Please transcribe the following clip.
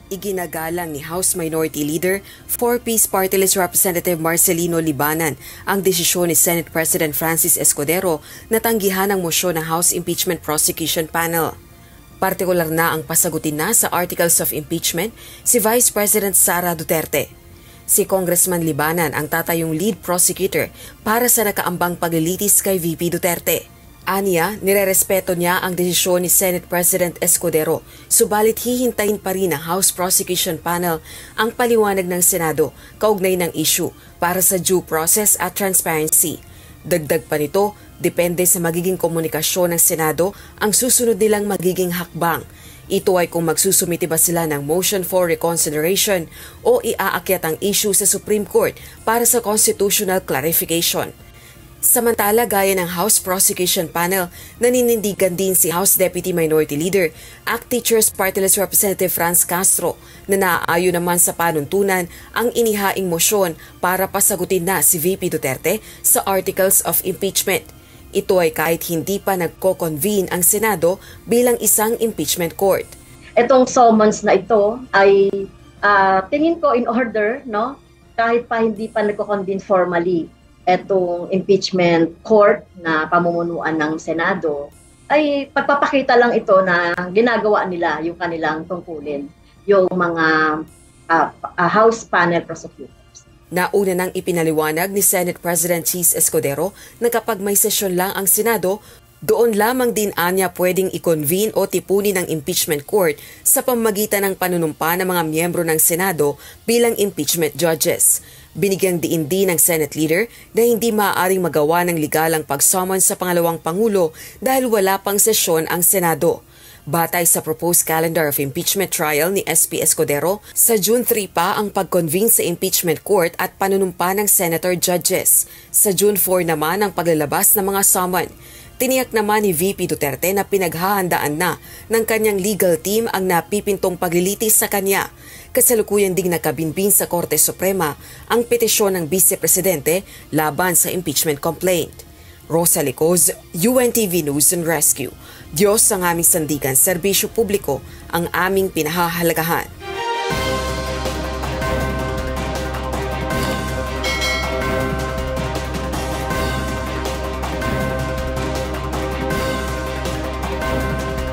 Iginagalang ni House Minority Leader, 4-piece Party List Representative Marcelino Libanan ang desisyon ni Senate President Francis Escudero na tanggihan ang mosyon ng House Impeachment Prosecution Panel. Partikular na ang pasagutin na sa Articles of Impeachment si Vice President Sara Duterte. Si Congressman Libanan ang tatayong lead prosecutor para sa nakaambang paglilitis kay VP Duterte. Aniya, nirerespeto niya ang desisyon ni Senate President Escudero, subalit hihintayin pa rin ng House Prosecution Panel ang paliwanag ng Senado kaugnay ng issue para sa due process at transparency. Dagdag pa nito, depende sa magiging komunikasyon ng Senado ang susunod nilang magiging hakbang. Ito ay kung magsusumiti ba sila ng motion for reconsideration o iaakyat ang issue sa Supreme Court para sa constitutional clarification. Samantala, gaya ng House Prosecution Panel, naninindigan din si House Deputy Minority Leader, ACT Teachers Party List Representative Franz Castro na naaayon naman sa panuntunan ang inihaing mosyon para pasagutin na si VP Duterte sa Articles of Impeachment. Ito ay kahit hindi pa nagko-convene ang Senado bilang isang impeachment court. Itong summons na ito ay tingin ko in order, no? Kahit pa hindi pa nagko-convene formally. Etong impeachment court na pamumunuan ng Senado ay pagpapakita lang ito na ginagawa nila yung kanilang tungkulin, yung mga House panel prosecutors. Nauna nang ipinaliwanag ni Senate President Chis Escudero na kapag may sesyon lang ang Senado, doon lamang din anya pwedeng i-convene o tipunin ng impeachment court sa pamamagitan ng panunumpa ng mga miyembro ng Senado bilang impeachment judges. Binigyang diin din ng Senate leader na hindi maaaring magawa ng legal ang pag-summon sa pangalawang Pangulo dahil wala pang sesyon ang Senado. Batay sa proposed calendar of impeachment trial ni SP Escudero, sa June 3 pa ang pag-convene sa impeachment court at panunumpa ng senator judges. Sa June 4 naman ang paglalabas ng mga summon. Tiniyak naman ni VP Duterte na pinaghahandaan na ng kanyang legal team ang napipintong paglilitis sa kanya. Kasalukuyan ding nakabinbin sa Korte Suprema ang petisyon ng Vice Presidente laban sa impeachment complaint. Rosa Licoz, UNTV News and Rescue. Diyos ang aming sandigan, serbisyo publiko ang aming pinahahalagahan.